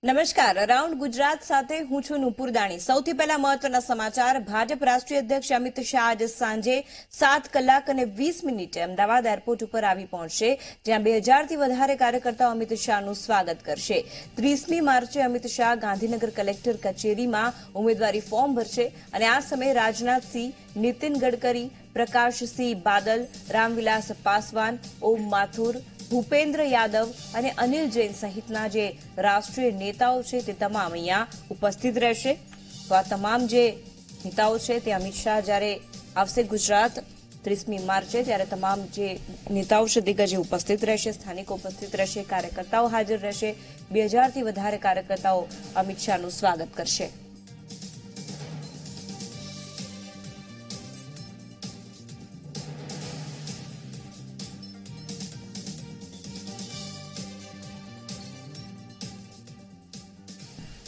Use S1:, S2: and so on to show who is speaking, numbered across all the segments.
S1: નમસ્કાર, અરાઉન્ડ ગુજરાત સાથે હું છું નુપુર દાણી। સૌથી પહેલા મહત્વના સમાચાર। ભાજપ રાષ્ટ્રીય અધ્યક્ષ અમિત શાહ આજે સાંજે 7:20 અમદાવાદ એરપોર્ટ ઉપર આવી પહોંચશે, જ્યાં 2000 થી વધારે કાર્યકર્તાઓ અમિત શાહનું સ્વાગત કરશે। 30મી માર્ચે અમિત શાહ ગાંધીનગર કલેક્ટર કચેરીમાં ઉમેદવારી ફોર્મ ભરશે અને આ સમયે રાજનાથસિંહ, નીતિન ગડકરી, પ્રકાશસિંહ બાદલ, રામવિલાસ પાસવાન, ઓમ માથુર, ભૂપેન્દ્ર યાદવ અને અનિલ જૈન સહિતના જે રાષ્ટ્રીય નેતાઓ છે તે તમામ અહીંયા ઉપસ્થિત રહેશે। તો આ તમામ જે નેતાઓ છે તે અમિત શાહ જ્યારે આવશે ગુજરાત 30મી માર્ચે ત્યારે તમામ જે નેતાઓ છે દિગ્ગજ ઉપસ્થિત રહેશે, સ્થાનિકો ઉપસ્થિત રહેશે, કાર્યકર્તાઓ હાજર રહેશે। 2000 થી વધારે કાર્યકર્તાઓ અમિત શાહનું સ્વાગત કરશે।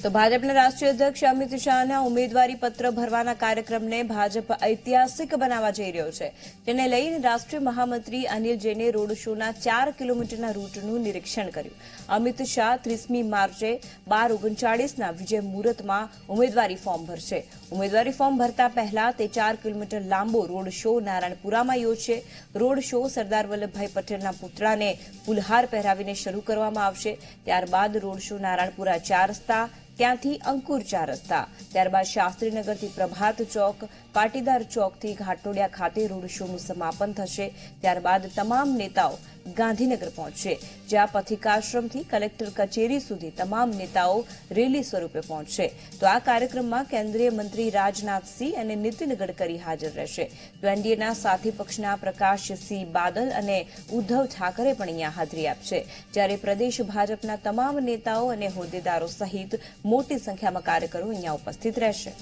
S1: તો ભાજપના રાષ્ટ્રીય અધ્યક્ષ અમિત શાહના ઉમેદવારી પત્ર ભરવાના કાર્યક્રમને ભાજપ ઐતિહાસિક બનાવવા જઈ રહ્યો છે। તેને લઈને રાષ્ટ્રીય મહામંત્રી અનિલ જૈને રોડ શોના 4 કિલોમીટરના રૂટનું નિરીક્ષણ કર્યું। અમિત શાહ 30મી માર્ચે 12:39ના વિજય મુહૂર્તમાં ઉમેદવારી ફોર્મ ભરશે। ઉમેદવારી ફોર્મ ભરતા પહેલા તે 4 કિલોમીટર લાંબો રોડ શો નારાયણપુરામાં યોજશે। રોડ શો સરદાર વલ્લભભાઈ પટેલના પુતળાને ફૂલહાર પહેરાવીને શરૂ કરવામાં આવશે। ત્યારબાદ રોડ શો નારાયણપુરા 4 રસ્તા, ત્યાંથી અંકુર 4 રસ્તા, ત્યારબાદ શાસ્ત્રીનગરથી પ્રભાત ચોક, પાટીદાર ચોકથી ઘાટોડિયા ખાતે રોડ શોનું સમાપન થશે। ત્યારબાદ તમામ નેતાઓ ગાંધીનગર પહોંચશે, જ્યાં પથિકાશ્રમથી કલેક્ટર કચેરી સુધી તમામ નેતાઓ રેલી સ્વરૂપે પહોંચશે। તો આ કાર્યક્રમમાં કેન્દ્રીય મંત્રી રાજનાથસિંહ અને નીતિન ગડકરી હાજર રહેશે। તો એનડીએના સાથી પક્ષના પ્રકાશસિંહ બાદલ અને ઉદ્ધવ ઠાકરે પણ અહીંયા હાજરી આપશે, જ્યારે પ્રદેશ ભાજપના તમામ નેતાઓ અને હોદ્દેદારો સહિત મોટી સંખ્યામાં કાર્યકરો અહીંયા ઉપસ્થિત રહેશે।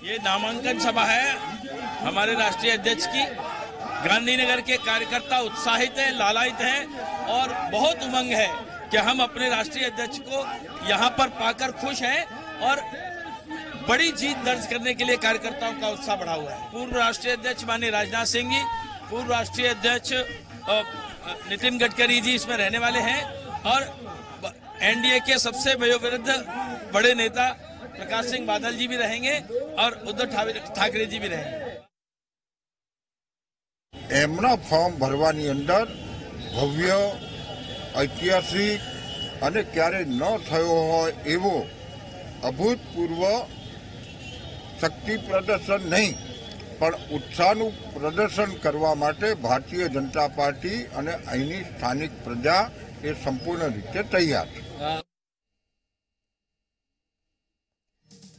S2: ये नामांकन सभा है हमारे राष्ट्रीय अध्यक्ष की। गांधीनगर के कार्यकर्ता उत्साहित हैं, लालायित हैं और बहुत उमंग है कि हम अपने राष्ट्रीय अध्यक्ष को यहां पर पाकर खुश हैं और बड़ी जीत दर्ज करने के लिए कार्यकर्ताओं का उत्साह बढ़ा हुआ है। पूर्व राष्ट्रीय अध्यक्ष माननीय राजनाथ सिंह जी, पूर्व राष्ट्रीय अध्यक्ष नितिन गडकरी जी इसमें रहने वाले हैं और एनडीए के सबसे वयोवृद्ध बड़े नेता प्रकाश सिंह बादल जी भी रहेंगे और उद्धव ठाकरे जी भी रहेंगे।
S3: एमना फॉर्म भरवानी अंदर भव्य ऐतिहासिक अने क्यारे न थयो होय एवो अभूतपूर्व शक्ति प्रदर्शन नहीं पण उत्साहનું પ્રદર્શન કરવા માટે ભારતીય જનતા પાર્ટી અને અહીંની સ્થાનિક પ્રજા એ સંપૂર્ણ રીતે તૈયાર છે।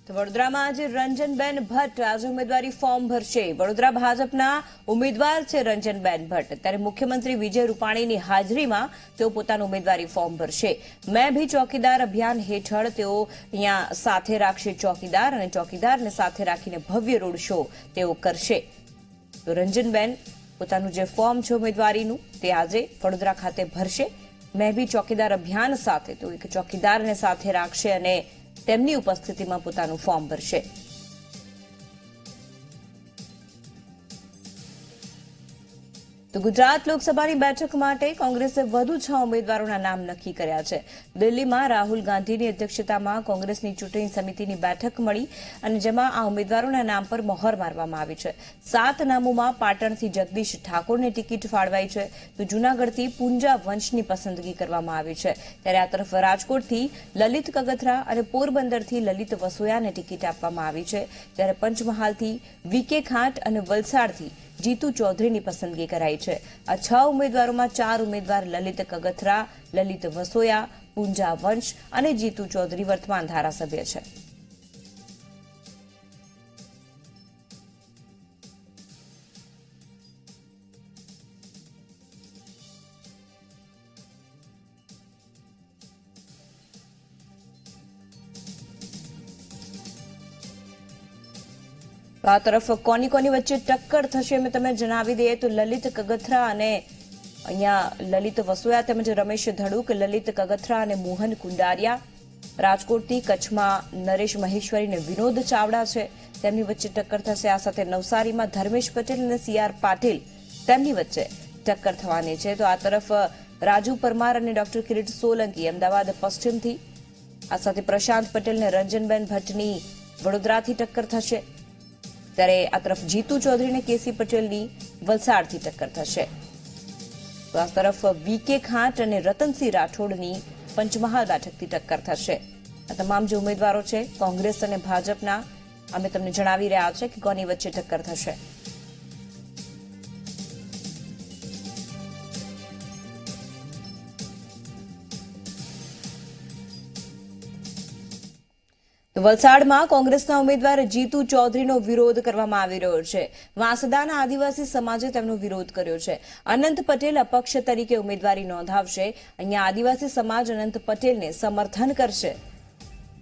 S1: તો વડોદરામાં આજે રંજનબેન ભટ્ટ આજે ઉમેદવારી ફોર્મ ભરશે। વડોદરા ભાજપના ઉમેદવાર છે રંજનબેન ભટ્ટ। ત્યારે મુખ્યમંત્રી વિજય રૂપાણીની હાજરીમાં તેઓ પોતાનું ઉમેદવારી ફોર્મ ભરશે। મેં ભી ચોકીદાર અભિયાન હેઠળ તેઓ અહીંયા સાથે રાખશે ચોકીદાર અને ચોકીદારને સાથે રાખીને ભવ્ય રોડ શો તેઓ કરશે। તો રંજનબેન પોતાનું જે ફોર્મ છે ઉમેદવારીનું તે આજે વડોદરા ખાતે ભરશે। મેં ભી ચોકીદાર અભિયાન સાથે તો એક ચોકીદારને સાથે રાખશે અને તેમની ઉપસ્થિતિમાં પોતાનું ફોર્મ ભરશે। તો ગુજરાત લોકસભાની બેઠક માટે કોંગ્રેસે વધુ 6 ઉમેદવારોના નામ નક્કી કર્યા છે। દિલ્હીમાં રાહુલ ગાંધીની અધ્યક્ષતામાં કોંગ્રેસની ચૂંટણી સમિતિની બેઠક મળી અને જેમાં આ ઉમેદવારોના નામ પર મહોર મારવામાં આવી છે। 7 નામોમાં પાટણથી જગદીશ ઠાકોરને ટિકિટ ફાળવાઈ છે, તો જૂનાગઢથી પૂંજા વંશની પસંદગી કરવામાં આવી છે। ત્યારે આ તરફ રાજકોટથી લલિત કગથરા અને પોરબંદરથી લલિત વસોયાને ટિકિટ આપવામાં આવી છે, જ્યારે પંચમહાલથી વીકે ખાંટ અને વલસાડથી જીતુ ચૌધરીની પસંદગી કરાઈ છે। આ 6 ઉમેદવારોમાં 4 ઉમેદવાર લલિત કગથરા, લલિત વસોયા, પૂંજા વંશ અને જીતુ ચૌધરી વર્તમાન ધારાસભ્ય છે। આ તરફ કોની કોની વચ્ચે ટક્કર થશે અમે તમને જણાવી દઈએ તો લલિત કગથરા અને અહીંયા લલિત વસોયા તેમજ રમેશ ધડુક, લલિત કગથરા અને મોહન કુંડારિયા। રાજકોટથી કચ્છમાં નરેશ મહેશ્વરી અને વિનોદ ચાવડા છે, તેમની વચ્ચે ટક્કર થશે। આ સાથે નવસારીમાં ધર્મેશ પટેલ અને સીઆર પાટીલ તેમની વચ્ચે ટક્કર થવાની છે. તો આ તરફ રાજુ પરમાર અને ડોક્ટર કિરીટ સોલંકી અમદાવાદ પશ્ચિમથી, આ સાથે પ્રશાંત પટેલ અને રંજનબેન ભટ્ટની વડોદરાથી ટક્કર થશે. ત્યારે આ તરફ જીતુ ચૌધરી અને કેસી પટેલની વલસાડથી ટક્કર થશે. તો આ તરફ વીકે ખાંટ અને રતનસિંહ રાઠોડની પંચમહાલ બેઠકથી ટક્કર થશે. આ તમામ જે ઉમેદવારો છે કોંગ્રેસ અને ભાજપના, અમે તમને જણાવી રહ્યા છે કે કોની વચ્ચે ટક્કર થશે. તો વલસાડમાં કોંગ્રેસના ઉમેદવાર જીતુ ચૌધરીનો વિરોધ કરવામાં આવી રહ્યો છે. વાંસદાના આદિવાસી સમાજે તેમનો વિરોધ કર્યો છે. અનંત પટેલ અપક્ષ તરીકે ઉમેદવારી નોંધાવશે. અહીંયા આદિવાસી સમાજ અનંત પટેલને સમર્થન કરશે.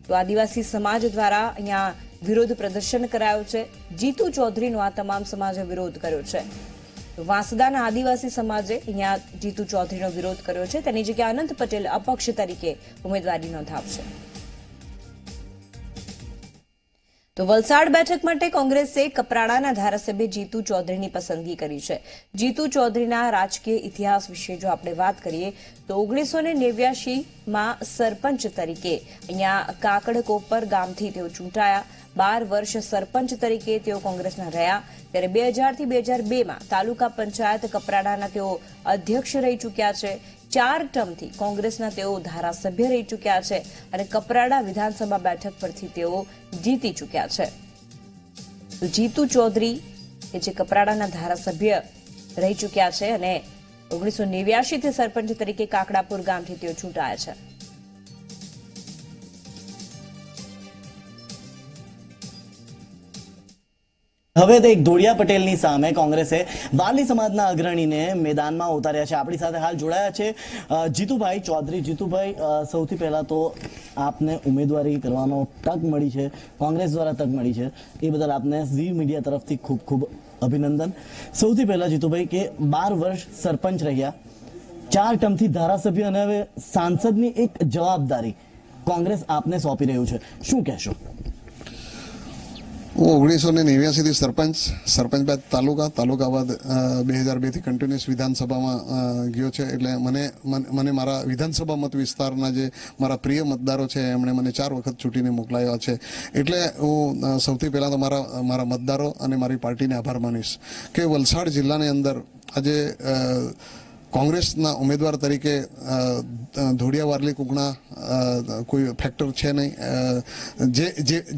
S1: તો આદિવાસી સમાજ દ્વારા અહીંયા વિરોધ પ્રદર્શન કરાયું છે. જીતુ ચૌધરીનો આ તમામ સમાજે વિરોધ કર્યો છે. તો વાંસદાના આદિવાસી સમાજે અહીંયા જીતુ ચૌધરીનો વિરોધ કર્યો છે. તેની જગ્યાએ અનંત પટેલ અપક્ષ તરીકે ઉમેદવારી નોંધાવશે. તો વલસાડ બેઠક માટે કોંગ્રેસે કપરાડાના ધારાસભ્ય જીતુ ચૌધરીની પસંદગી કરી છે. જીતુ ચૌધરીના રાજકીય ઇતિહાસ વિશે જો આપણે વાત કરીએ તો 1989માં સરપંચ તરીકે અહીંયા કાકડકોપર ગામથી તેઓ ચૂંટાયા. 12 વર્ષ સરપંચ તરીકે તેઓ કોંગ્રેસના રહ્યા. ત્યારે 2000 થી 2002માં તાલુકા પંચાયત કપરાડાના તેઓ અધ્યક્ષ રહી ચૂક્યા છે. 4 ટર્મથી કોંગ્રેસના તેઓ ધારાસભ્ય રહી ચૂક્યા છે અને કપરાડા વિધાનસભા બેઠક પરથી તેઓ જીતી ચૂક્યા છે. તો જીતુ ચૌધરી કે જે કપરાડાના ધારાસભ્ય રહી ચૂક્યા છે અને 1989 થી સરપંચ તરીકે કાકડાપુર ગામથી તેઓ ચૂંટાયા છે.
S4: હવે તો એક ધોળિયા પટેલની સામે કોંગ્રેસે વાલી સમાજના અગ્રણીને મેદાનમાં ઉતાર્યા છે. આપણી સાથે હાલ જોડાયા છે જીતુભાઈ ચૌધરી. જીતુભાઈ, સૌથી પહેલા તો આપને ઉમેદવારી કરવાનો તક મળી છે, કોંગ્રેસ દ્વારા તક મળી છે, એ બદલ આપને ઝી મીડિયા તરફથી ખૂબ ખૂબ અભિનંદન. સૌથી પહેલા જીતુભાઈ કે 12 વર્ષ સરપંચ રહ્યા, 4 ટર્મથી ધારાસભ્ય અને હવે સાંસદની એક જવાબદારી કોંગ્રેસ આપને સોંપી રહ્યું છે, શું કહેશો?
S5: હું 1989 થી સરપંચ બાદ તાલુકા બાદ 2002 થી કન્ટિન્યુઅસ વિધાનસભામાં ગયો છે. એટલે મને મારા વિધાનસભા મત વિસ્તારના જે મારા પ્રિય મતદારો છે એમણે મને 4 વખત ચૂંટીને મોકલાયા છે. એટલે હું સૌથી પહેલાં તો મારા મતદારો અને મારી પાર્ટીને આભાર માનીશ કે વલસાડ જિલ્લાની અંદર આજે કોંગ્રેસના ઉમેદવાર તરીકે ધોળિયા વારલી કુકણા કોઈ ફેક્ટર છે નહીં.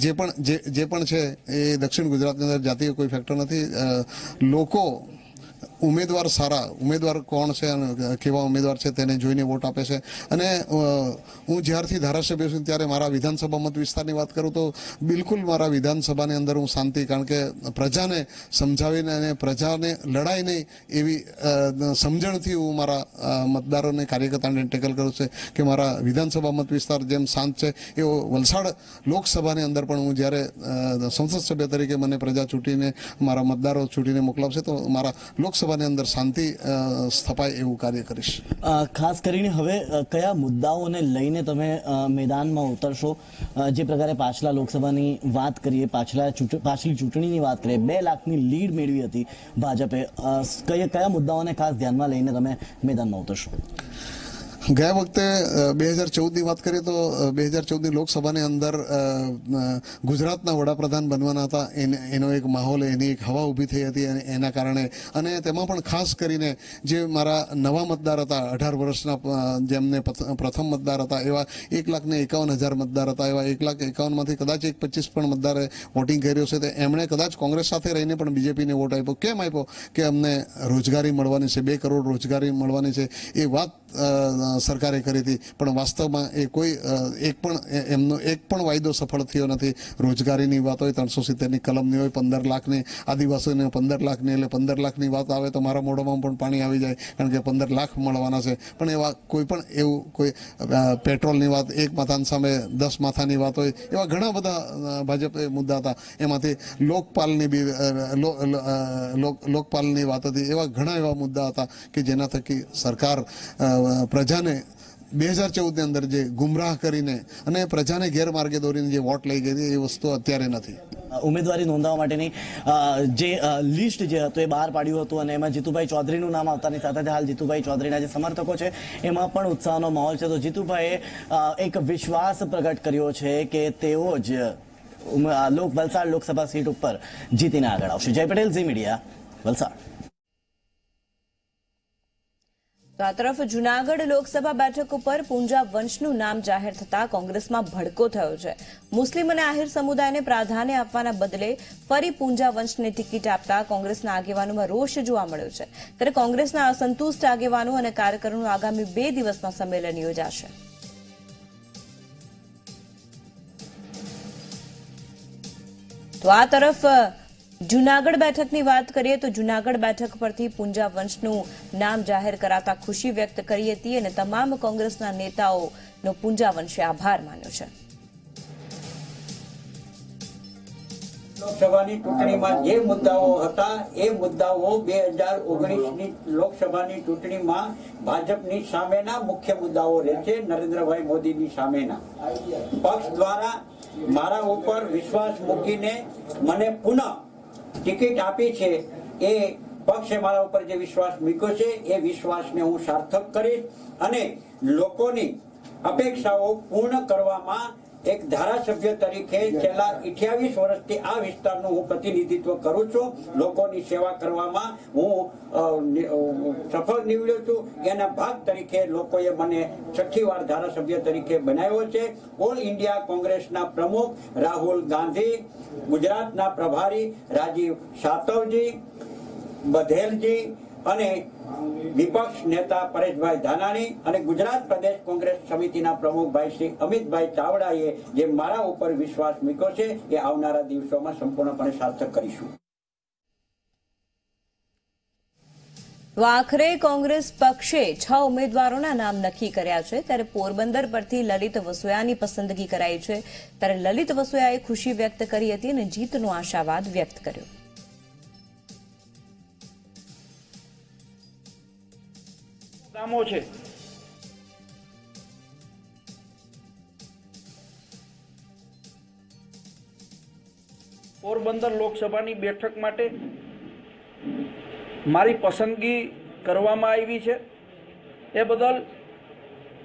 S5: જે પણ છે એ દક્ષિણ ગુજરાતની અંદર જાતીય કોઈ ફેક્ટર નથી. લોકો ઉમેદવાર કોણ છે અને કેવા ઉમેદવાર છે તેને જોઈને વોટ આપે છે. અને હું જ્યારથી ધારાસભ્ય છું ત્યારે મારા વિધાનસભા મત વિસ્તારની વાત કરું તો બિલકુલ મારા વિધાનસભાની અંદર હું શાંતિ, કારણ કે પ્રજાને સમજાવીને અને પ્રજાને લડાઈ નહીં એવી સમજણથી હું મારા મતદારોને કાર્યકર્તાને ટેકલ કરું છું કે મારા વિધાનસભા મત વિસ્તાર જેમ શાંત છે એવો વલસાડ લોકસભાની અંદર પણ હું જ્યારે સંસદ સભ્ય તરીકે મને પ્રજા ચૂંટીને મારા મતદારો ચૂંટીને મોકલાવશે તો મારા લોકસભાની અંદર શાંતિ સ્થપાય એવું કાર્ય કરીશ.
S4: ખાસ કરીને હવે કયા મુદ્દાઓને લઈને તમે મેદાનમાં ઉતરશો? જે પ્રકારે પાછલા લોકસભાની વાત કરીએ, પાછલી ચૂંટણીની વાત કરીએ, 2 લાખની લીડ મેળવી હતી ભાજપે, કયા મુદ્દાઓને ખાસ ધ્યાનમાં લઈને તમે મેદાનમાં ઉતરશો?
S5: ગયા વખતે 2014ની વાત કરીએ તો 2014ની લોકસભાની અંદર ગુજરાતના વડાપ્રધાન બનવાના હતા, એનો એક માહોલ, એની એક હવા ઊભી થઈ હતી અને એના કારણે, અને તેમાં પણ ખાસ કરીને જે મારા નવા મતદાર હતા 18 વર્ષના જેમને પ્રથમ મતદાર હતા એવા 1,51,000 મતદાર હતા. એવા 1,51,000માંથી કદાચ 1,25 પણ મતદારે વોટિંગ કર્યો છે. તો એમણે કદાચ કોંગ્રેસ સાથે રહીને પણ બીજેપીને વોટ આપ્યો. કેમ આપ્યો? કે અમને રોજગારી મળવાની છે, 2 કરોડ રોજગારી મળવાની છે એ વાત સરકારે કરી હતી. પણ વાસ્તવમાં એ કોઈ એમનો એક પણ વાયદો સફળ થયો નથી. રોજગારીની વાત હોય, 370ની કલમની હોય, 15 લાખની આદિવાસીઓને 15 લાખની, એટલે 15 લાખની વાત આવે તો મારા મોઢામાં પણ પાણી આવી જાય, કારણ કે 15 લાખ મળવાના છે. પણ એવા કોઈ પણ એવું કોઈ પેટ્રોલની વાત, 1 માથાની સામે 10 માથાની વાત હોય, એવા ઘણા બધા ભાજપ મુદ્દા હતા. એમાંથી લોકપાલની વાત હતી. એવા ઘણા એવા મુદ્દા હતા કે જેના થકી સરકાર પ્રજાને 2014 ની અંદર જે ગુમરાહ કરીને અને પ્રજાને ગેરમાર્ગે દોરીને જે વોટ લઈ ગઈ હતી એ વસ્તુ અત્યારે નથી.
S4: ઉમેદવારી નોંધાવવા માટેની જે લિસ્ટ જે હતું એ બહાર પાડ્યું હતું અને એમાં જીતુભાઈ ચૌધરીનું નામ આવતાની સાથે જ હાલ જીતુભાઈ ચૌધરીના જે સમર્થકો છે એમાં પણ ઉત્સાહનો માહોલ છે. તો જીતુભાઈએ એક વિશ્વાસ પ્રગટ કર્યો છે કે તેઓ જ વલસાડ લોકસભા સીટ ઉપર જીતીને આગળ આવશે. જય પટેલ, ઝી મીડિયા, વલસાડ.
S1: તો આ તરફ જૂનાગઢ લોકસભા બેઠક ઉપર પૂંજા વંશનું નામ જાહેર થતા કોંગ્રેસમાં ભડકો થયો છે. મુસ્લિમ અને આહિર સમુદાયને પ્રાધાન્ય આપવાના બદલે ફરી પૂંજા વંશને ટિકિટ આપતા કોંગ્રેસના આગેવાનોમાં રોષ જોવા મળ્યો છે. ત્યારે કોંગ્રેસના અસંતુષ્ટ આગેવાનો અને કાર્યકરોનું આગામી 2 દિવસમાં સંમેલન યોજાશે. તો આ તરફ જૂનાગઢ બેઠકની વાત કરીએ તો જૂનાગઢ બેઠક પરથી પૂંજા વંશનું નામ જાહેર કરાતા ખુશી વ્યક્ત કરી હતી અને તમામ કોંગ્રેસના નેતાઓનો પૂંજા વંશે આભાર માન્યો છે.
S6: લોકસભાની ચૂંટણીમાં જે મુદ્દાઓ હતા એ મુદ્દાઓ 2019ની લોકસભાની ચૂંટણીમાં ભાજપની સામેના મુખ્ય મુદ્દાઓ રહેશે. નરેન્દ્રભાઈ મોદીની સામેના પક્ષ દ્વારા મારા ઉપર વિશ્વાસ મૂકીને મને પુનઃ ટિકિટ આપી છે. એ પક્ષે મારા ઉપર જે વિશ્વાસ મૂક્યો છે એ વિશ્વાસને હું સાર્થક કરીશ અને લોકોની અપેક્ષાઓ પૂર્ણ કરવામાં એક ધારાસભ્ય તરીકે છેલ્લા 28 વર્ષથી આ વિસ્તારનું હું પ્રતિનિધિત્વ કરું છું. લોકોની સેવા કરવામાં હું સફળ નીવડ્યો છું. એના ભાગ તરીકે લોકોએ મને 6ઠી વાર ધારાસભ્ય તરીકે બનાવ્યો છે. ઓલ ઇન્ડિયા કોંગ્રેસના પ્રમુખ રાહુલ ગાંધી, ગુજરાતના પ્રભારી રાજીવ સાતવજી, બધેલજી અને વિપક્ષ નેતા પરેશભાઈ ધાનાણી અને ગુજરાત પ્રદેશ કોંગ્રેસ સમિતિના પ્રમુખ ભાઈ શ્રી અમિતભાઈ ચાવડાએ જે મારા ઉપર વિશ્વાસ મૂક્યો છે એ આવનારા દિવસોમાં સંપૂર્ણપણે સાર્થક કરીશું.
S1: તો આખરે કોંગ્રેસ પક્ષે 6 ઉમેદવારોના નામ નક્કી કર્યા છે. ત્યારે પોરબંદર પરથી લલિત વસોયાની પસંદગી કરાઈ છે. ત્યારે લલિત વસોયાએ ખુશી વ્યક્ત કરી હતી અને જીતનો આશાવાદ વ્યક્ત કર્યો.
S7: ગામો છે પોરબંદર લોકસભાની બેઠક માટે મારી પસંદગી કરવામાં આવી છે. એ બદલ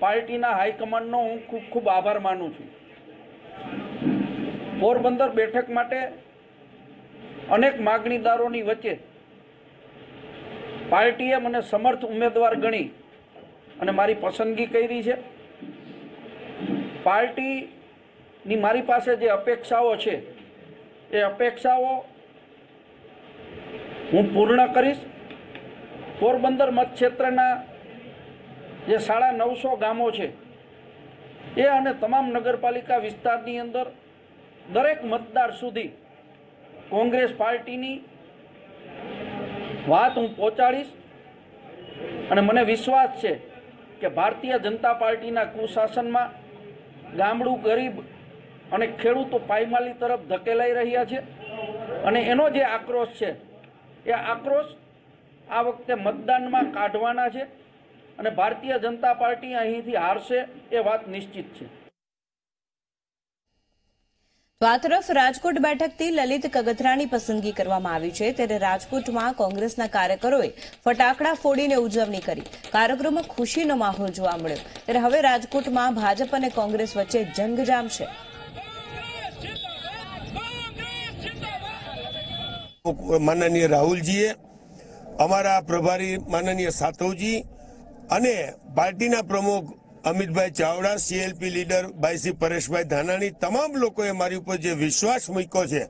S7: પાર્ટીના હાઈકમાન્ડનો હું ખૂબ ખૂબ આભાર માનું છું. પોરબંદર બેઠક માટે અનેક માગણીદારોની વચ્ચે પાર્ટીએ મને સમર્થ ઉમેદવાર ગણી અને મારી પસંદગી કરી છે. પાર્ટીની મારી પાસે જે અપેક્ષાઓ છે એ અપેક્ષાઓ હું પૂર્ણ કરીશ. પોરબંદર મતક્ષેત્રના જે 950 ગામો છે એ અને તમામ નગરપાલિકા વિસ્તારની અંદર દરેક મતદાર સુધી કોંગ્રેસ પાર્ટીની વાત હું પહોંચાડીશ અને મને વિશ્વાસ છે કે ભારતીય જનતા પાર્ટીના કુશાસનમાં ગામડું ગરીબ અને ખેડૂતો પાયમાલી તરફ ધકેલાઈ રહ્યા છે અને એનો જે આક્રોશ છે એ આક્રોશ આ વખતે મતદાનમાં કાઢવાના છે અને ભારતીય જનતા પાર્ટી અહીંથી હારશે એ વાત નિશ્ચિત છે.
S1: તો આ તરફ રાજકોટ બેઠકથી લલિત કગથરાની પસંદગી કરવામાં આવી છે. ત્યારે રાજકોટમાં કોંગ્રેસના કાર્યકરોએ ફટાકડા ફોડીને ઉજવણી કરી. કાર્યક્રમમાં ખુશીનો માહોલ જોવા મળ્યો. ત્યારે હવે રાજકોટમાં ભાજપ અને કોંગ્રેસ વચ્ચે જંગ જામશે.
S8: માનનીય રાહુલજીએ, અમારા પ્રભારી માનનીય સાતવજી અને પાર્ટીના પ્રમુખ અમિતભાઈ ચાવડા, સીએલપી લીડર ભાઈ શ્રી પરેશભાઈ ધાનાણી, તમામ લોકોએ મારી ઉપર જે વિશ્વાસ મૂક્યો છે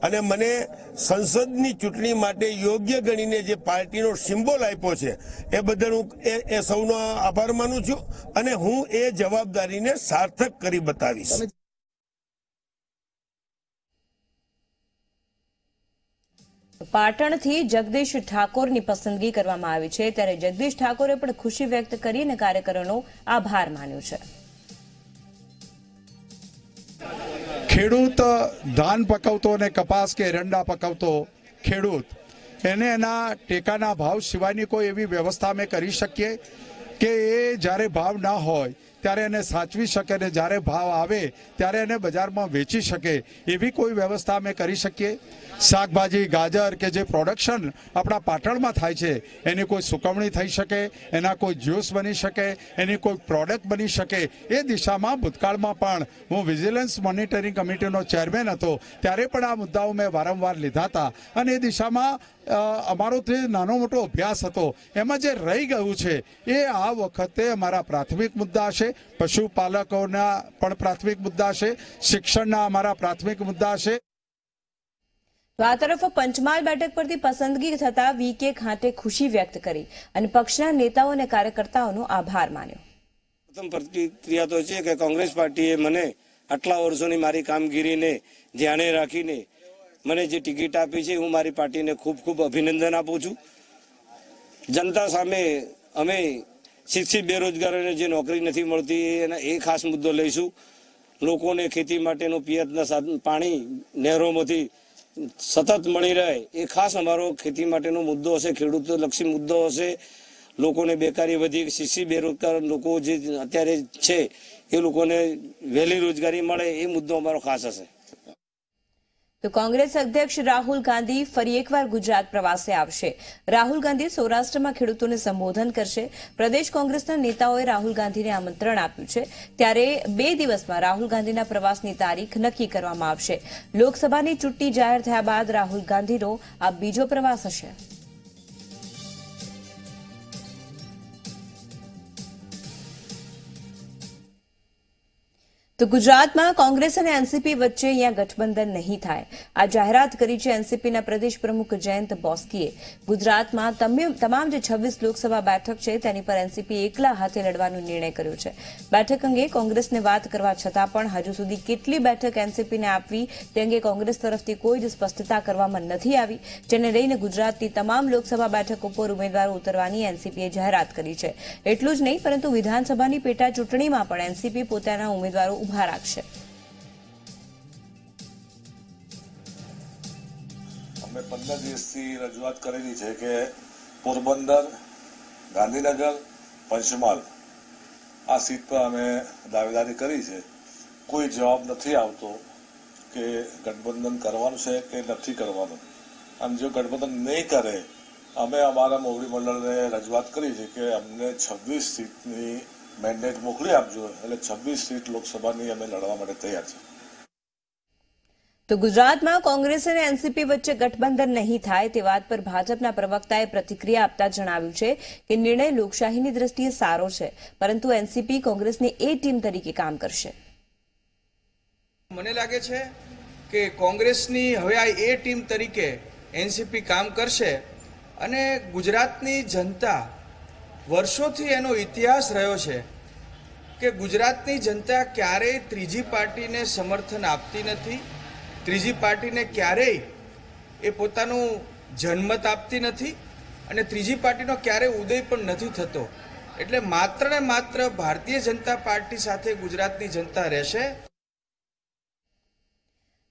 S8: અને મને સંસદની ચૂંટણી માટે યોગ્ય ગણીને જે પાર્ટીનો સિમ્બોલ આપ્યો છે એ બદલ હું એ સૌનો આભાર માનું છું અને હું એ જવાબદારીને સાર્થક કરી બતાવીશ.
S1: પાટણથી જગદીશ ઠાકોરની પસંદગી કરવામાં આવી છે. ત્યારે જગદીશ ઠાકોરે પણ ખુશી વ્યક્ત કરીને કાર્યકરોનો આભાર માન્યો છે.
S9: ખેડૂત ધાન પકવતો અને કપાસ કે એરંડા પકવતો ખેડૂત એને એના ટેકાના ભાવ સિવાયની કોઈ એવી વ્યવસ્થા અમે કરી શકીએ કે એ જ્યારે ભાવ ના હોય ત્યારે એને સાચવી શકે અને જ્યારે ભાવ આવે ત્યારે એને બજારમાં વેચી શકે એવી કોઈ વ્યવસ્થા અમે કરી શકીએ। શાકભાજી, ગાજર કે જે પ્રોડક્શન આપણા પાટણમાં થાય છે એની કોઈ સુકવણી થઈ શકે, એના કોઈ જ્યુસ બની શકે, એની કોઈ પ્રોડક્ટ બની શકે, એ દિશામાં ભૂતકાળમાં પણ હું વિજિલન્સ મોનિટરિંગ કમિટીનો ચેરમેન હતો ત્યારે પણ આ મુદ્દાઓ મેં વારંવાર લીધા હતા અને એ દિશામાં અમારો જે નાનો મોટો અભ્યાસ હતો એમાં જે રહી ગયું છે એ આ વખતે અમારા પ્રાથમિક મુદ્દા છે, પશુપાલકોના પણ પ્રાથમિક મુદ્દા છે, શિક્ષણના અમારા પ્રાથમિક મુદ્દા છે।
S1: તો આ તરફ પંચમહાલ બેઠક પરથી પસંદગી થતા વીકે ખાંટે ખુશી વ્યક્ત કરી અને પક્ષના નેતાઓ અને કાર્યકર્તાઓનો આભાર માન્યો।
S10: પ્રથમ પ્રતિક્રિયા તો છે કે કોંગ્રેસ પાર્ટીએ મને આટલા વર્ષોની મારી કામગીરીને ધ્યાને રાખીને મને જે ટિકિટ આપી છે હું મારી પાર્ટીને ખૂબ ખૂબ અભિનંદન આપું છું। જનતા સામે અમે શિક્ષિત બેરોજગારોને જે નોકરી નથી મળતી એ ખાસ મુદ્દો લઈશું। લોકોને ખેતી માટેનું પિયતના પાણી નહેરોમાંથી સતત મળી રહે એ ખાસ અમારો ખેતી માટેનો મુદ્દો હશે, ખેડૂતલક્ષી મુદ્દો હશે। લોકોને બેકારી વધી, શિક્ષિત બેરોજગાર લોકો જે અત્યારે છે એ લોકોને વહેલી રોજગારી મળે એ મુદ્દો અમારો ખાસ હશે।
S1: તો કોંગ્રેસ અધ્યક્ષ રાહુલ ગાંધી ફરી એકવાર ગુજરાત પ્રવાસે આવશે। રાહુલ ગાંધી સૌરાષ્ટ્રમાં ખેડૂતોને સંબોધન કરશે। પ્રદેશ કોંગ્રેસના નેતાઓએ રાહુલ ગાંધીને આમંત્રણ આપ્યું છે ત્યારે 2 દિવસમાં રાહુલ ગાંધીના પ્રવાસની તારીખ નક્કી કરવામાં આવશે। લોકસભાની ચૂંટણી જાહેર થયા બાદ રાહુલ ગાંધીનો આ બીજો પ્રવાસ હશે। તો ગુજરાતમાં કોંગ્રેસ અને એનસીપી વચ્ચે અહીંયા ગઠબંધન નહીં થાય આ જાહેરાત કરી છે એનસીપીના પ્રદેશ પ્રમુખ જયંત બોસ્કીએ। ગુજરાતમાં તમામ જે 26 લોકસભા બેઠક છે તેની પર એનસીપી એકલા હાથે લડવાનો નિર્ણય કર્યો છે। બેઠક અંગે કોંગ્રેસને વાત કરવા છતાં પણ હજુ સુધી કેટલી બેઠક એનસીપીને આપવી તે અંગે કોંગ્રેસ તરફથી કોઈ જ સ્પષ્ટતા કરવામાં નથી આવી, જેને લઈને ગુજરાતની તમામ લોકસભા બેઠકો પર ઉમેદવારો ઉતરવાની એનસીપીએ જાહેરાત કરી છે। એટલું જ નહીં પરંતુ વિધાનસભાની પેટા ચૂંટણીમાં પણ એનસીપી પોતાના ઉમેદવારો ઉભા રાખશે।
S11: અમે 15 દિવસથી રજૂઆત કરેલી છે કે પોરબંદર, ગાંધીનગર, પંચમહાલ આ સીટ પર અમે દાવેદારી કરી છે। કોઈ જવાબ નથી આવતો કે ગઠબંધન કરવાનું છે કે નથી કરવાનું। અને જો ગઠબંધન નહીં કરે અમે અમારા મોવડી મંડળને રજૂઆત કરી છે કે અમને 26 સીટની મેન્ડેટ મોકલી આપજો, એટલે 26 સીટ લોકસભાની અમે લડવા માટે તૈયાર છે।
S1: તો ગુજરાતમાં કોંગ્રેસ અને એનસીપી વચ્ચે ગઠબંધન નહીં થાય તે વાત પર ભાજપના પ્રવક્તાએ પ્રતિક્રિયા આપતા જણાવ્યું છે કે નિર્ણય લોકશાહીની દ્રષ્ટિએ સારો છે પરંતુ એનસીપી કોંગ્રેસની એ ટીમ તરીકે કામ કરશે।
S12: મને લાગે છે કે કોંગ્રેસની હવે આ એ ટીમ તરીકે એનસીપી કામ કરશે અને ગુજરાતની જનતા વર્ષોથી એનો ઇતિહાસ રહ્યો છે કે ગુજરાતની જનતા ક્યારેય ત્રીજી પાર્ટીને સમર્થન આપતી નથી, ત્રીજી પાર્ટીને ક્યારેય એ પોતાનું જનમત આપતી નથી અને ત્રીજી પાર્ટીનો ક્યારેય ઉદય પણ નથી થતો। એટલે માત્ર ને માત્ર ભારતીય જનતા પાર્ટી સાથે ગુજરાતની જનતા રહેશે।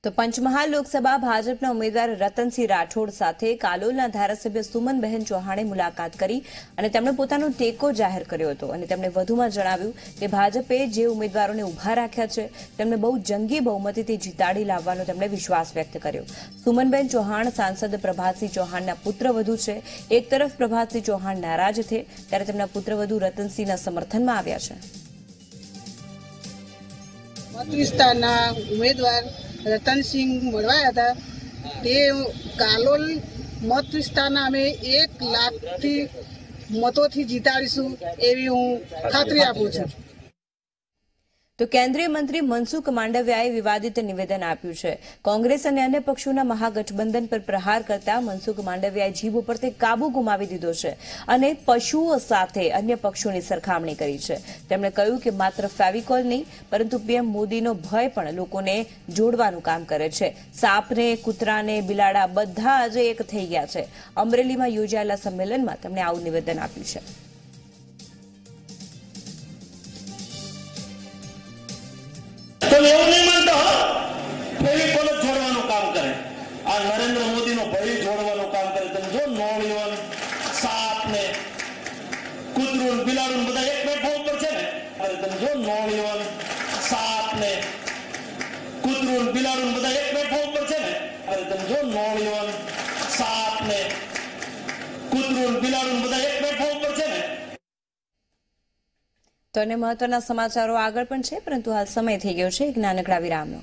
S1: તો પંચમહાલ લોકસભા ભાજપના ઉમેદવાર રતનસિંહ રાઠોડ સાથે કાલોલના ધારાસભ્ય સુમનબહેન ચૌહાણે મુલાકાત કરી અને તેમણે પોતાનો ટેકો જાહેર કર્યો હતો અને તેમણે વધુમાં જણાવ્યું કે ભાજપે જે ઉમેદવારોને ઉભા રાખ્યા છે તેમને બહુ જંગી બહુમતીથી જીતાડી લાવવાનો તેમણે વિશ્વાસ વ્યક્ત કર્યો। સુમનબહેન ચૌહાણ સાંસદ પ્રભાતસિંહ ચૌહાણના પુત્રવધુ છે। એક તરફ પ્રભાતસિંહ ચૌહાણ નારાજ છે ત્યારે તેમના પુત્રવધુ રતનસિંહના સમર્થનમાં આવ્યા છે।
S13: મત વિસ્તારના ઉમેદવાર રતનસિંહ મળવાયા હતા તે કાલોલ મત વિસ્તારના અમે 1 લાખથી મતોથી જીતાડીશું એવી હું ખાતરી આપું છું।
S1: તો કેન્દ્રીય મંત્રી મનસુખ માંડવિયાએ વિવાદિત નિવેદન આપ્યું છે। કોંગ્રેસ અને અન્ય પક્ષોના મહાગઠબંધન પર પ્રહાર કરતા મનસુખ માંડવિયાએ જીભ ઉપરથી કાબુ ગુમાવી દીધો છે અને પશુઓ સાથે અન્ય પક્ષોની સરખામણી કરી છે। તેમણે કહ્યું કે માત્ર ફેવિકોલ નહીં પરંતુ પીએમ મોદીનો ભય પણ લોકોને જોડવાનું કામ કરે છે। સાપને, કૂતરાને, બિલાડા બધા આજે એક થઈ ગયા છે। અમરેલીમાં યોજાયેલા સંમેલનમાં તેમણે આવું નિવેદન આપ્યું છે।
S14: એવું નહીં માનતો ફેવિકોલ જોડવાનું કામ કરે, આ નરેન્દ્ર મોદીનો ભય જોડવાનું કામ કરે। તમે જો નોળીઓ, સાપ ને કૂતરું બિલાડું બધા એક પ્લેટફોર્મ પર છે ને. અરે તમે જો નોળીઓ સાપ ને કૂતરું બિલાડું બધા એક પ્લેટફોર્મ પર છે ને. અરે તમે જો નોળીઓ સાપ ને કૂતરું બિલાડું બધા એક પ્લેટફોર્મ પર છે ને.
S1: તો અને મહત્વના સમાચારો આગળ પણ છે, પરંતુ હાલ સમય થઈ ગયો છે એક નાનકડા વિરામનો.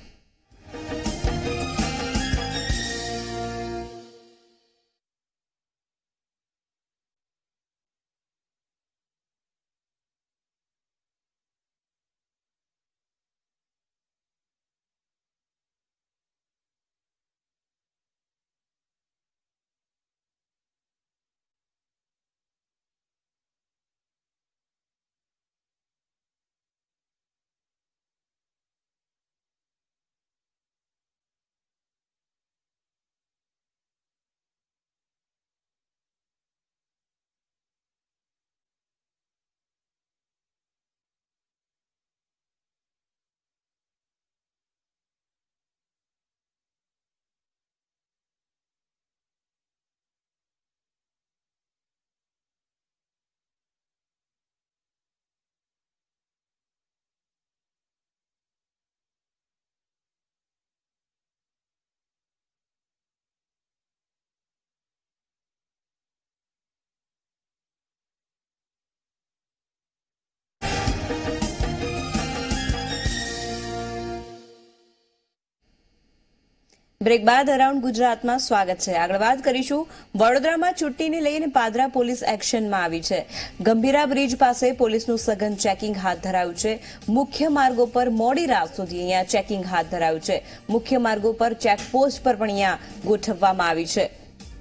S1: બ્રેક બાદ અરાઉન્ડ ગુજરાતમાં સ્વાગત છે. આગળ વાત કરીશું વડોદરામાં ચૂંટણીને લઈને પાદરા પોલીસ એક્શનમાં આવી છે. ગંભીરા બ્રિજ પાસે પોલીસનું સઘન ચેકિંગ હાથ ધરાયું છે. મુખ્ય માર્ગો પર મોડી રાત સુધી અહીંયા ચેકિંગ હાથ ધરાયું છે. મુખ્ય માર્ગો પર ચેકપોસ્ટ પર પણ અહીંયા ગોઠવવામાં આવી છે.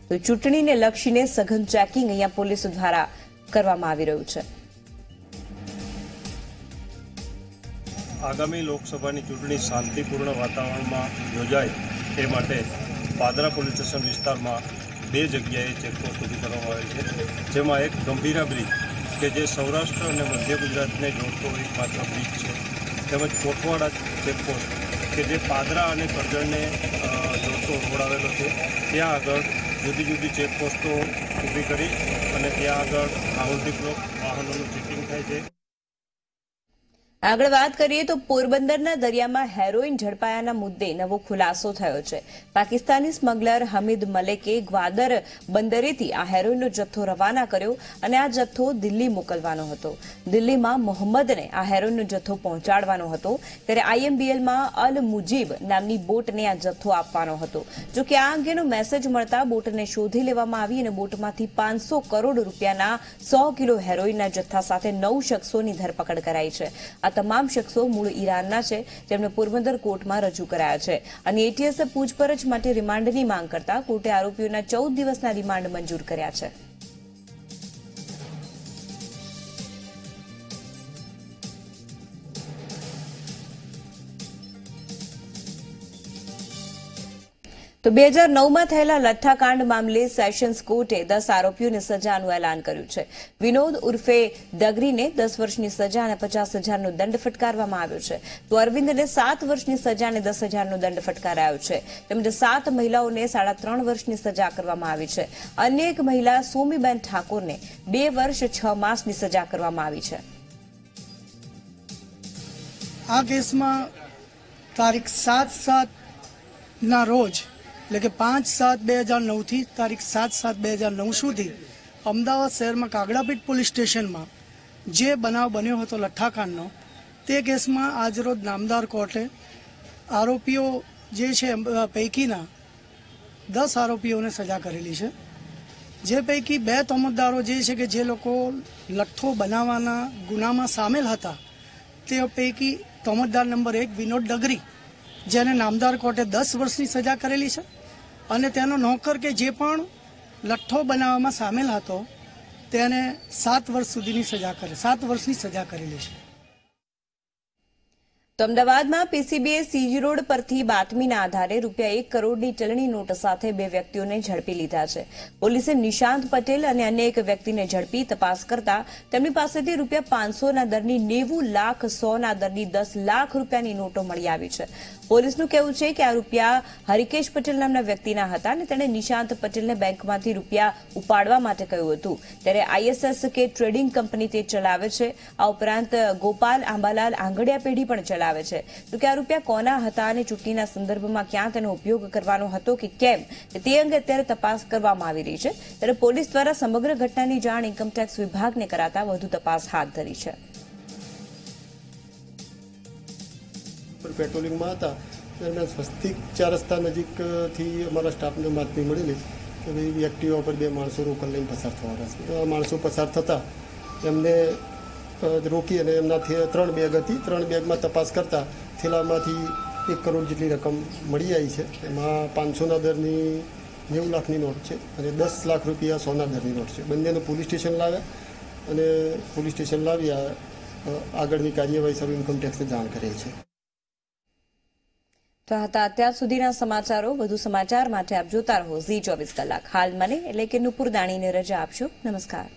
S1: તો ચૂંટણીને લક્ષીને સઘન ચેકિંગ અહીંયા પોલીસ દ્વારા કરવામાં આવી રહ્યું છે.
S15: આગામી લોકસભાની ચૂંટણી શાંતિપૂર્ણ વાતાવરણમાં યોજાય એ માટે પાદરા પોલીસ સ્ટેશન વિસ્તારમાં 2 જગ્યાએ ચેકપોસ્ટ ઊભી કરવામાં આવી છે, જેમાં એક ગંભીરા બ્રિજ કે જે સૌરાષ્ટ્ર અને મધ્ય ગુજરાતને જોડતો એકમાત્ર બ્રિજ છે, તેમજ કોટવાડા ચેકપોસ્ટ કે જે પાદરા અને કરજણને જોડતો રોડ આવેલો છે, ત્યાં આગળ જુદી જુદી ચેકપોસ્ટો ઊભી કરી અને ત્યાં આગળ સાવચેતીપૂર્વક વાહનોનું ચેકિંગ થાય છે.
S1: આગળ વાત કરીએ તો પોરબંદરના દરિયામાં હેરોઇન ઝડપાયાના મુદ્દે નવો ખુલાસો થયો છે. પાકિસ્તાની સ્મગલર હમીદ મલેકે ગ્વાદર બંદરેથી આ હેરોઇનનો જથ્થો રવાના કર્યો અને આ જથ્થો દિલ્હી મોકલવાનો હતો. દિલ્હીમાં મોહમ્મદને આ હેરોઇનનો જથ્થો પહોંચાડવાનો હતો, ત્યારે આઈએમબીએલમાં અલ મુજીબ નામની બોટને આ જથ્થો આપવાનો હતો. જો કે આ અંગેનો મેસેજ મળતા બોટને શોધી લેવામાં આવી અને બોટમાંથી 500 કરોડ રૂપિયાના 100 કિલો હેરોઇનના જથ્થા સાથે 9 શખ્સોની ધરપકડ કરાઈ છે. આ તમામ શખ્સો મૂળ ઈરાનના છે, જેમને પોરબંદર કોર્ટમાં રજૂ કરાયા છે અને એટીએસે પૂછપરછ માટે રિમાન્ડની માંગ કરતા કોર્ટે આરોપીઓના 14 દિવસના રિમાન્ડ મંજૂર કર્યા છે. તો 2009માં થયેલા લઠ્ઠાકાંડ મામલે સેશન્સ કોર્ટે 10 આરોપીઓને સજાનું એલાન કર્યું છે. વિનોદ ઉર્ફે દગરીને 10 વર્ષની સજા અને 50,000નો દંડ ફટકારવામાં આવ્યો છે. તો અરવિંદને 7 વર્ષની સજા અને 10,000નો દંડ ફટકારાયો છે. તેમજ 7 મહિલાઓને 3.5 વર્ષની સજા કરવામાં આવી છે. અન્ય એક મહિલા સોમીબેન ઠાકોરને 2 વર્ષ 6 માસની સજા કરવામાં આવી છે.
S16: આ કેસમાં તારીખ 7/7ના રોજ એટલે કે 5/7/2009 થી તારીખ 7/7/2009 સુધી અમદાવાદ શહેરમાં કાગડાપીઠ પોલીસ સ્ટેશનમાં જે બનાવ બન્યો હતો લઠ્ઠાકાંડનો, તે કેસમાં આજરોજ નામદાર કોર્ટે આરોપીઓ જે છે પૈકીના 10 આરોપીઓને સજા કરેલી છે. જે પૈકી 2 તોમતદારો જે છે કે જે લોકો લઠ્ઠો બનાવવાના ગુનામાં સામેલ હતા, તે પૈકી તોમતદાર નંબર 1 વિનોદ ડગરી, જેને નામદાર કોર્ટે 10 વર્ષની સજા કરેલી છે, અને તેનો નોકર કે જે પણ લઠ્ઠો બનાવવામાં સામેલ હતો તેને 7 વર્ષ સુધીની 7 વર્ષની સજા કરેલી છે.
S1: તો અમદાવાદમાં પીસીબીએ સીજી રોડ પરથી બાતમીના આધારે ₹1 કરોડની ચલણી નોટ સાથે 2 વ્યક્તિઓને ઝડપી લીધા છે. પોલીસે નિશાંત પટેલ અને અન્ય એક વ્યક્તિને ઝડપી તપાસ કરતા તેમની પાસેથી ₹500ના દરની 90 લાખ, 100ના દરની 10 લાખ રૂપિયાની નોટો મળી આવી છે. પોલીસનું કહેવું છે કે આ રૂપિયા હરિકેશ પટેલ નામના વ્યક્તિના હતા અને તેણે નિશાંત પટેલને બેંકમાંથી રૂપિયા ઉપાડવા માટે કહ્યું હતું. ત્યારે ISSK ટ્રેડિંગ કંપની તે ચલાવે છે. આ ઉપરાંત ગોપાલ આંબાલાલ આંગડિયા પેઢી પણ ચલાવે છે. તો કે આ રૂપિયા કોના હતા અને ચૂંટણીના સંદર્ભમાં ક્યાં તેનો ઉપયોગ કરવાનો હતો કે કેમ તે અંગે અત્યારે તપાસ કરવામાં આવી રહી છે. ત્યારે પોલીસ દ્વારા સમગ્ર ઘટનાની જાણ ઇન્કમટેક્સ વિભાગને કરાતા વધુ તપાસ હાથ ધરી છે.
S17: પેટ્રોલિંગમાં હતા દરમિયાન સ્વસ્તિક 4 રસ્તા નજીકથી અમારા સ્ટાફને બાતમી મળેલી કે ભાઈ એક્ટિવા પર 2 માણસો રોકડ લઈને પસાર થવાના છે. તો આ માણસો પસાર થતા એમને રોકી અને એમનાથી 3 બેગ હતી. 3 બેગમાં તપાસ કરતા થેલામાંથી 1 કરોડ જેટલી રકમ મળી આવી છે. એમાં 500ના દરની 90 લાખની નોટ છે અને 10 લાખ રૂપિયા 100ના દરની નોટ છે. બંનેને પોલીસ સ્ટેશન લાવ્યા અને પોલીસ સ્ટેશન લાવ્યા આગળની કાર્યવાહી સબ ઇન્કમટેક્સને જાણ કરેલ છે.
S1: તો હતા અત્યાર સુધીના સમાચારો. વધુ સમાચાર માટે આપ જોતા રહો Zee 24 કલાક. હાલ મને એટલે કે નુપુર દાણીને રજા આપશો. નમસ્કાર.